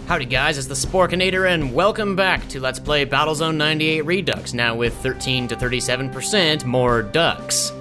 Howdy guys, it's the Sporkinator and welcome back to Let's Play Battlezone 98 Redux, now with 13 to 37% more ducks.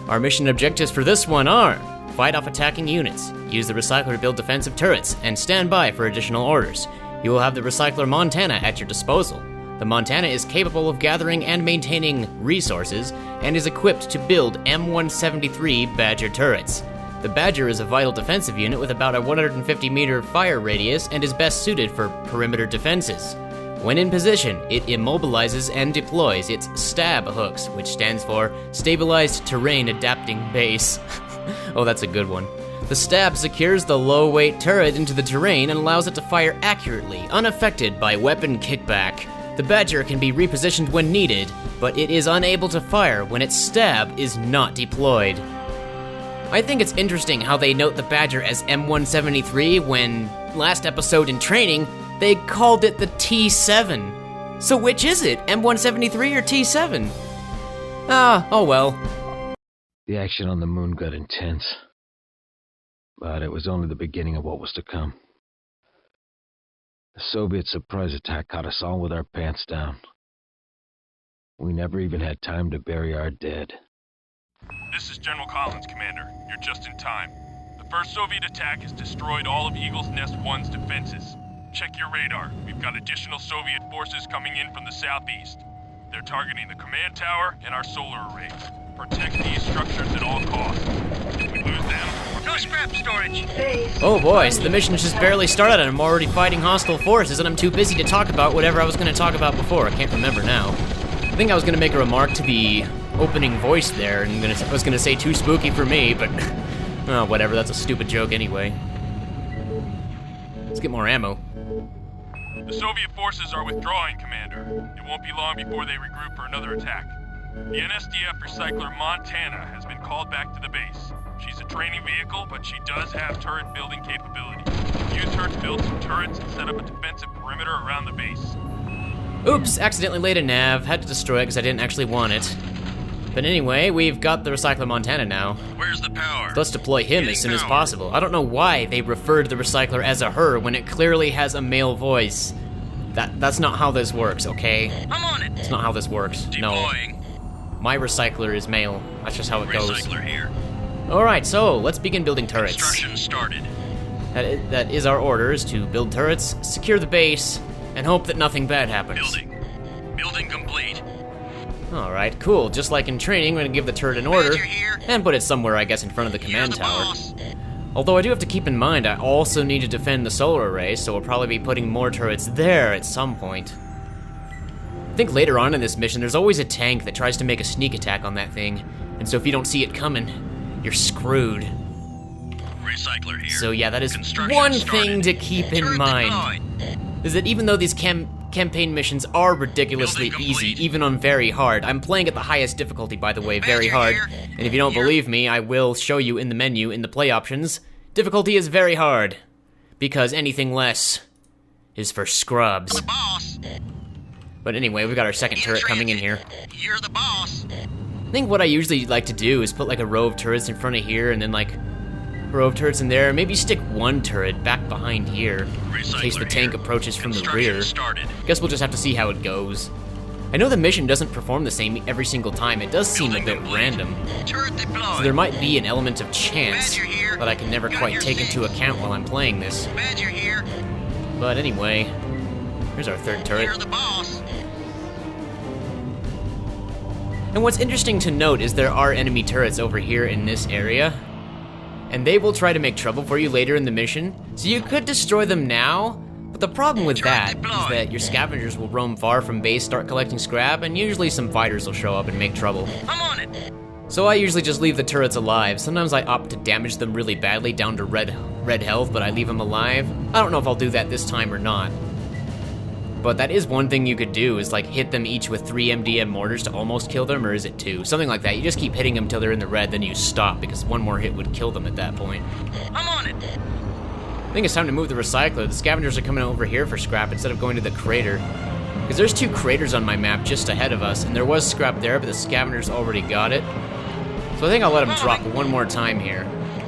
Our mission objectives for this one are: fight off attacking units, use the Recycler to build defensive turrets, and stand by for additional orders. You will have the Recycler Montana at your disposal. The Montana is capable of gathering and maintaining resources, and is equipped to build M173 Badger turrets. The Badger is a vital defensive unit with about a 150 meter fire radius and is best suited for perimeter defenses. When in position, it immobilizes and deploys its stab hooks, which stands for Stabilized Terrain Adapting Base. Oh, that's a good one. The stab secures the low-weight turret into the terrain and allows it to fire accurately, unaffected by weapon kickback. The Badger can be repositioned when needed, but it is unable to fire when its stab is not deployed. I think it's interesting how they note the Badger as M173 when, last episode in training, they called it the T7. So which is it, M173 or T7? Oh well. The action on the moon got intense, but it was only the beginning of what was to come. The Soviet surprise attack caught us all with our pants down. We never even had time to bury our dead. This is General Collins, Commander. You're just in time. The first Soviet attack has destroyed all of Eagle's Nest 1's defenses. Check your radar. We've got additional Soviet forces coming in from the southeast. They're targeting the command tower and our solar arrays. Protect these structures at all costs. If we lose them, no scrap storage. Oh boy, so the mission's just barely started and I'm already fighting hostile forces and I'm too busy to talk about whatever I was going to talk about before. I can't remember now. I think I was going to make a remark to the opening voice there, and I was gonna say too spooky for me, but oh, whatever, that's a stupid joke anyway. Let's get more ammo. The Soviet forces are withdrawing, Commander. It won't be long before they regroup for another attack. The NSDF Recycler Montana has been called back to the base. She's a training vehicle, but she does have turret building capability. Use her to build some turrets and set up a defensive perimeter around the base. Oops, accidentally laid a nav, had to destroy it because I didn't actually want it. But anyway, we've got the Recycler Montana now. Where's the power? So let's deploy him as soon as possible. I don't know why they referred to the Recycler as a her when it clearly has a male voice. That's not how this works, okay? I'm on it. It's not how this works. Deploying. No. My Recycler is male. That's just how it goes. Recycler here. Alright, so let's begin building turrets. Construction started. That is our orders, to build turrets, secure the base, and hope that nothing bad happens. Building. Building complete. Alright, cool. Just like in training, we're gonna give the turret an order, and put it somewhere, I guess, in front of the command tower. Although I do have to keep in mind, I also need to defend the solar array, so we'll probably be putting more turrets there at some point. I think later on in this mission, there's always a tank that tries to make a sneak attack on that thing, and so if you don't see it coming, you're screwed. Recycler here. So yeah, that is one thing to keep in mind, is that even though these campaign missions are ridiculously easy, even on very hard. I'm playing at the highest difficulty, by the way, very hard. And if you don't believe me, I will show you in the menu, in the play options. Difficulty is very hard, because anything less is for scrubs. The boss. But anyway, we've got our second turret coming in here. You're the boss. I think what I usually like to do is put like a row of turrets in front of here, and then like a row of turrets in there. Maybe stick one turret back behind here, in case the tank approaches from the rear. Guess we'll just have to see how it goes. I know the mission doesn't perform the same every single time. It does seem a bit random. So there might be an element of chance that I can never quite take into account while I'm playing this. But anyway, here's our third turret. And what's interesting to note is there are enemy turrets over here in this area, and they will try to make trouble for you later in the mission, so you could destroy them now, but the problem with that is that your scavengers will roam far from base, start collecting scrap, and usually some fighters will show up and make trouble. I'm on it. So I usually just leave the turrets alive. Sometimes I opt to damage them really badly down to red health, but I leave them alive. I don't know if I'll do that this time or not. But that is one thing you could do, is like hit them each with 3 MDM mortars to almost kill them, or is it 2? Something like that. You just keep hitting them till they're in the red, then you stop, because one more hit would kill them at that point. I'm on it. I think it's time to move the recycler. The scavengers are coming over here for scrap instead of going to the crater. Because there's 2 craters on my map just ahead of us, and there was scrap there, but the scavengers already got it. So I think I'll let them drop one more time here.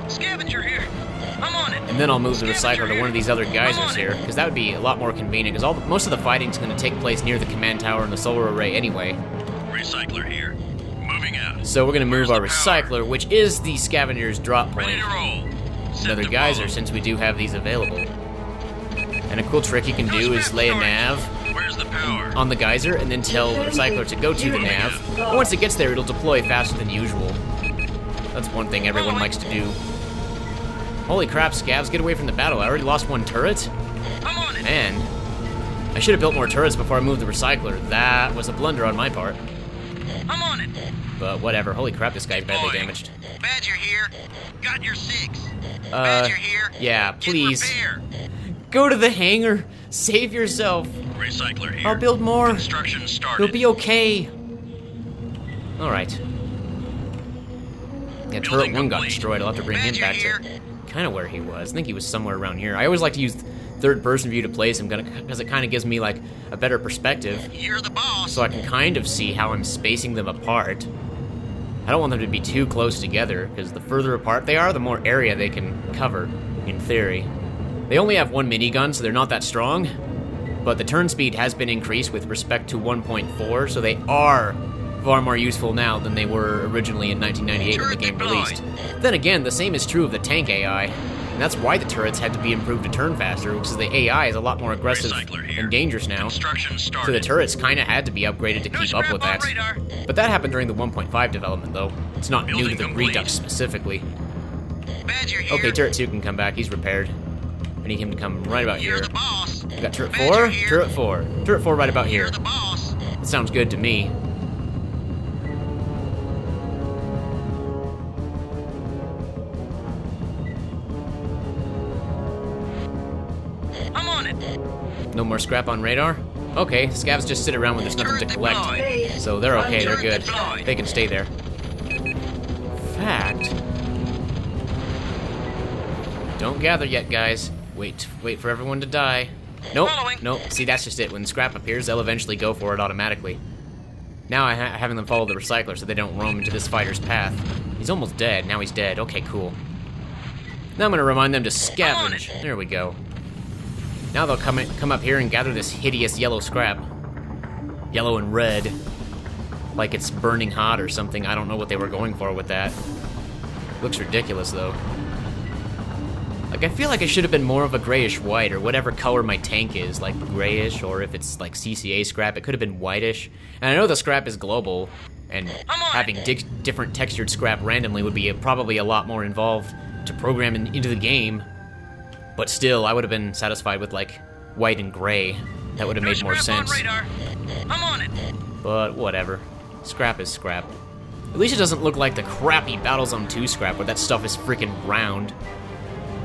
Scavenger here. I'm on it. And then I'll move the recycler to one of these other geysers here, because that would be a lot more convenient, because most of the fighting's going to take place near the command tower and the solar array anyway. Recycler here. Moving out. So we're going to move our Where's the power? recycler, which is the scavenger's drop Ready point. to roll. Set Another to geyser, follow. since we do have these available. And a cool trick you can do is lay a nav Where's the power? on the geyser and then tell the recycler to go to the nav. And once it gets there, it'll deploy faster than usual. That's one thing everyone likes to do. Holy crap, scavs, get away from the battle. I already lost one turret? I'm on it. Man, I should have built more turrets before I moved the recycler. That was a blunder on my part. I'm on it. But whatever, holy crap, this guy's badly Deploying. damaged. Badger here. Got your 6. Badger here. Yeah, Get please. repair. Go to the hangar. Save yourself. Recycler here. I'll build more. Construction started. It'll be okay. Alright. Yeah, turret Building 1 got complete. destroyed. I'll have to bring him Badger back here. to kind of where he was. I think he was somewhere around here. I always like to use third-person view to place him because it kind of gives me like a better perspective, You're the boss. so I can kind of see how I'm spacing them apart. I don't want them to be too close together, because the further apart they are, the more area they can cover, in theory. They only have one minigun, so they're not that strong, but the turn speed has been increased with respect to 1.4, so they are far more useful now than they were originally in 1998 when the game released. Then again, the same is true of the tank AI, and that's why the turrets had to be improved to turn faster, because the AI is a lot more aggressive Recycler here. and dangerous now. Construction started. So the turrets kind of had to be upgraded to No keep up scrap with on that. radar. But that happened during the 1.5 development, though. It's not new to Building the complete. Redux specifically. Badger here. Okay, turret 2 can come back. He's repaired. I need him to come right about You're here. the boss. We got turret Badger 4, here. turret 4. Turret 4 right about You're here. the boss. That sounds good to me. I'm on it. No more scrap on radar? Okay, scavs just sit around when there's nothing to Turret collect. deployed. So they're okay, they're Turret good. deployed. They can stay there. Fact. Don't gather yet, guys. Wait for everyone to die. Nope, Following. nope. See, that's just it. When scrap appears, they'll eventually go for it automatically. Now I'm having them follow the recycler so they don't roam into this fighter's path. He's almost dead. Now he's dead. Okay, cool. Now I'm gonna remind them to scavenge. There we go. Now they'll come up here and gather this hideous yellow scrap. Yellow and red. Like it's burning hot or something. I don't know what they were going for with that. Looks ridiculous, though. Like, I feel like it should have been more of a grayish white, or whatever color my tank is, like grayish, or if it's like CCA scrap, it could have been whitish. And I know the scrap is global, and having different textured scrap randomly would be probably a lot more involved to program into the game. But still, I would have been satisfied with like white and gray. That would have made more scrap on sense. radar. I'm on it. But whatever. Scrap is scrap. At least it doesn't look like the crappy Battlezone 2 scrap where that stuff is freaking round.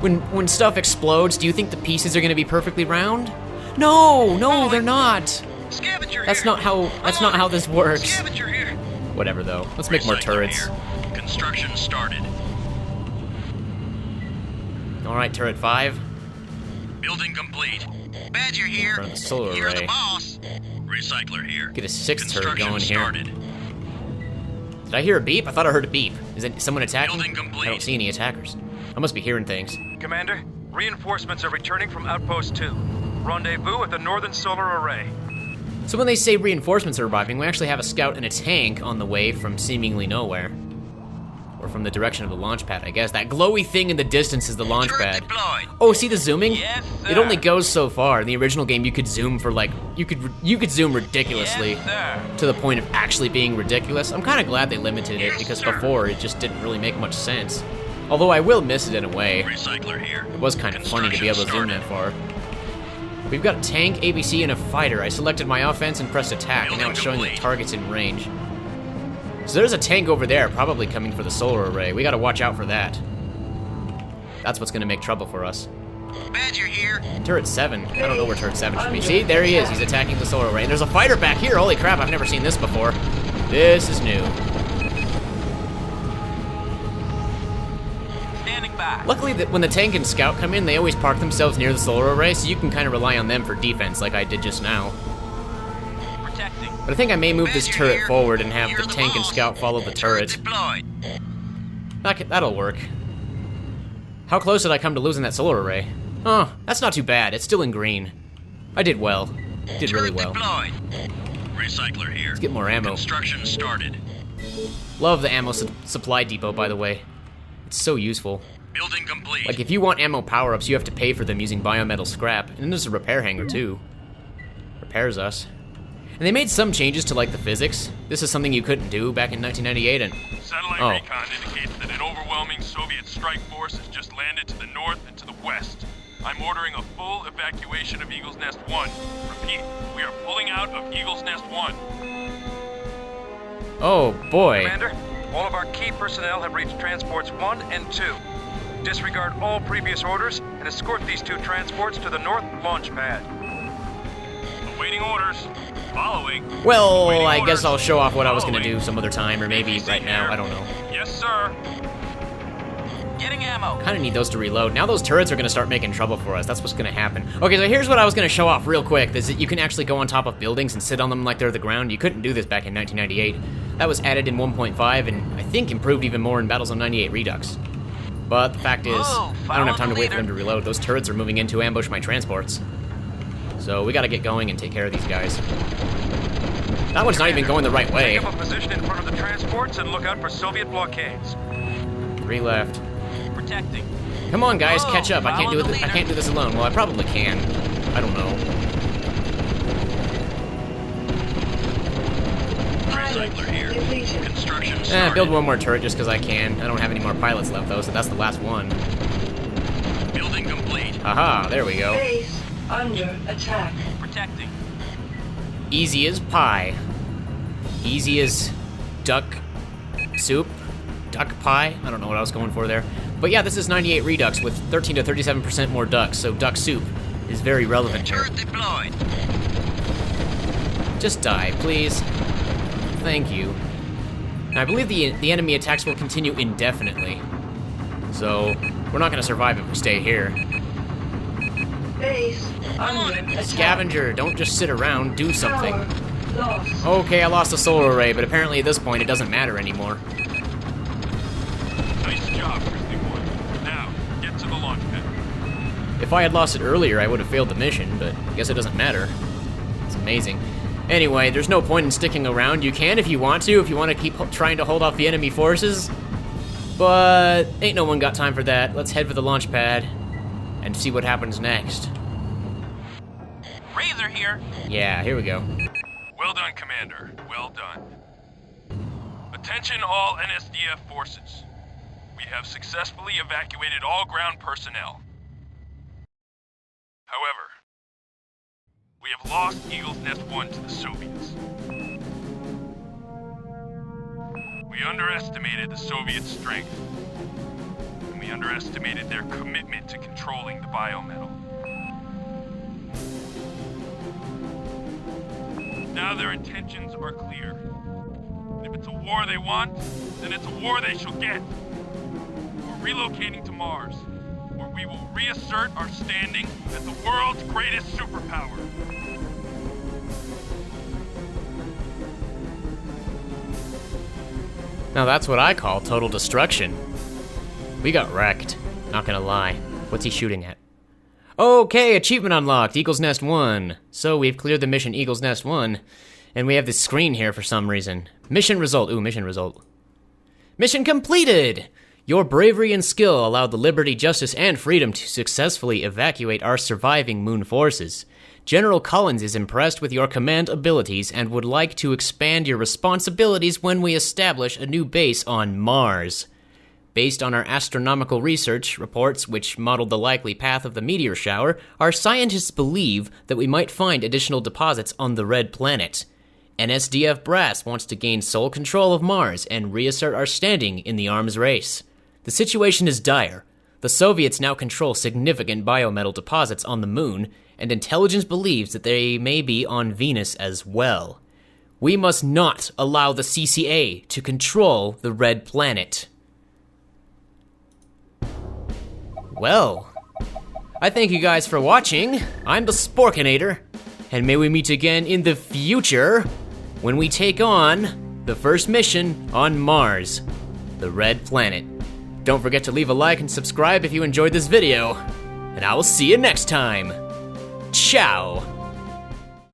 When stuff explodes, do you think the pieces are gonna be perfectly round? No, they're not. Scavenger That's here. not how this works. Scavenger here. Whatever though. Let's make more Recycler turrets. here. Construction started. Alright, turret 5. Building complete. Badger here. Front of the solar You're array. the boss. Recycler here. Get a 6th turret Construction going here. started. Did I hear a beep? I thought I heard a beep. Is it someone attacking? Building complete. I don't see any attackers. I must be hearing things. Commander, reinforcements are returning from Outpost 2. Rendezvous at the northern solar array. So when they say reinforcements are arriving, we actually have a scout and a tank on the way from seemingly nowhere. Or from the direction of the launch pad, I guess. That glowy thing in the distance is the launch Turret pad. deployed. Oh, see the zooming? Yes, It sir. only goes so far. In the original game, you could zoom for like you could zoom ridiculously Yes, sir. to the point of actually being ridiculous. I'm kind of glad they limited it Yes, because sir. before it just didn't really make much sense. Although I will miss it in a way. Recycler here. It was kind of funny to be able to zoom that far. We've got a tank, ABC, and a fighter. I selected my offense and pressed attack, and now it's showing the Building targets in range. So there's a tank over there, probably coming for the solar array. We gotta watch out for that. That's what's gonna make trouble for us. Badger here. Turret 7. I don't know where turret 7 should be. See, there he is. He's attacking the solar array. And there's a fighter back here. Holy crap, I've never seen this before. This is new. Standing by. Luckily, when the tank and scout come in, they always park themselves near the solar array, so you can kind of rely on them for defense like I did just now. Protecting. But I think I may move this Badger turret here. forward and have You're the the tank and boss. scout follow the turret. Deployed. That'll work. How close did I come to losing that solar array? Oh, that's not too bad. It's still in green. I did well. Did really well. Deployed. Recycler here. Let's get more ammo. Construction started. Love the ammo supply depot, by the way. It's so useful. Building complete. Like, if you want ammo power-ups, you have to pay for them using biometal scrap. And then there's a repair hangar, too. Repairs us. And they made some changes to, like, the physics. This is something you couldn't do back in 1998, and... Satellite recon indicates that an overwhelming Soviet strike force has just landed to the north and to the west. I'm ordering a full evacuation of Eagle's Nest 1. Repeat, we are pulling out of Eagle's Nest 1. Oh, boy. Commander, all of our key personnel have reached transports 1 and 2. Disregard all previous orders and escort these 2 transports to the north launch pad. Awaiting orders. Following. Well, Awaiting I orders. guess I'll show off what I was gonna Following. do some other time, or maybe right now, I don't know. Yes, sir. Getting ammo. Kinda need those to reload. Now those turrets are gonna start making trouble for us. That's what's gonna happen. Okay, so here's what I was gonna show off real quick, is that you can actually go on top of buildings and sit on them like they're the ground. You couldn't do this back in 1998. That was added in 1.5, and I think improved even more in Battlezone 98 Redux. But the fact is, I don't have time to wait for them to reload. Those turrets are moving in to ambush my transports. So we gotta get going and take care of these guys. That one's not even going the right way. Take up a position in front of the transports and look out for Soviet blockades. 3 left. Protecting. Come on, guys, Whoa, catch up. I can't do it. follow the I can't do this alone. Well, I probably can. I don't know. Recycler here. Construction started. Build one more turret just because I can. I don't have any more pilots left though, so that's the last one. Building complete. Aha, there we go. Base under attack. Protecting. Easy as pie. Easy as duck soup. Duck pie? I don't know what I was going for there. But yeah, this is 98 Redux with 13 to 37% more ducks, so duck soup is very relevant here. Turret deployed. Just die, please. Thank you. Now, I believe the enemy attacks will continue indefinitely. So, we're not gonna survive if we stay here. Base under attack. Scavenger, don't just sit around, do something. Power lost. Okay, I lost a solar array, but apparently at this point it doesn't matter anymore. Nice job, Grizzly Boy. Now, get to the launch pad. If I had lost it earlier, I would have failed the mission, but I guess it doesn't matter. It's amazing. Anyway, there's no point in sticking around. You can if you want to keep trying to hold off the enemy forces. But ain't no one got time for that. Let's head for the launch pad and see what happens next. Razor here. Yeah, here we go. Well done, Commander. Well done. Attention all NSDF forces. We have successfully evacuated all ground personnel. However, we have lost Eagle's Nest 1 to the Soviets. We underestimated the Soviet strength, and we underestimated their commitment to controlling the biometal. Now their intentions are clear. And if it's a war they want, then it's a war they shall get. We're relocating to Mars, where we will reassert our standing as the world's greatest superpower. Now that's what I call total destruction. We got wrecked, not gonna lie. What's he shooting at? Okay, achievement unlocked, Eagle's Nest 1. So we've cleared the mission Eagle's Nest 1, and we have this screen here for some reason. Mission result, ooh, mission result. Mission completed! Your bravery and skill allowed the liberty, justice, and freedom to successfully evacuate our surviving moon forces. General Collins is impressed with your command abilities and would like to expand your responsibilities when we establish a new base on Mars. Based on our astronomical research reports, which modeled the likely path of the meteor shower, our scientists believe that we might find additional deposits on the Red Planet. NSDF Brass wants to gain sole control of Mars and reassert our standing in the arms race. The situation is dire. The Soviets now control significant biometal deposits on the moon, and intelligence believes that they may be on Venus as well. We must not allow the CCA to control the Red Planet. Well, I thank you guys for watching. I'm the Sporkinator, and may we meet again in the future when we take on the first mission on Mars, the Red Planet. Don't forget to leave a like and subscribe if you enjoyed this video. And I will see you next time. Ciao!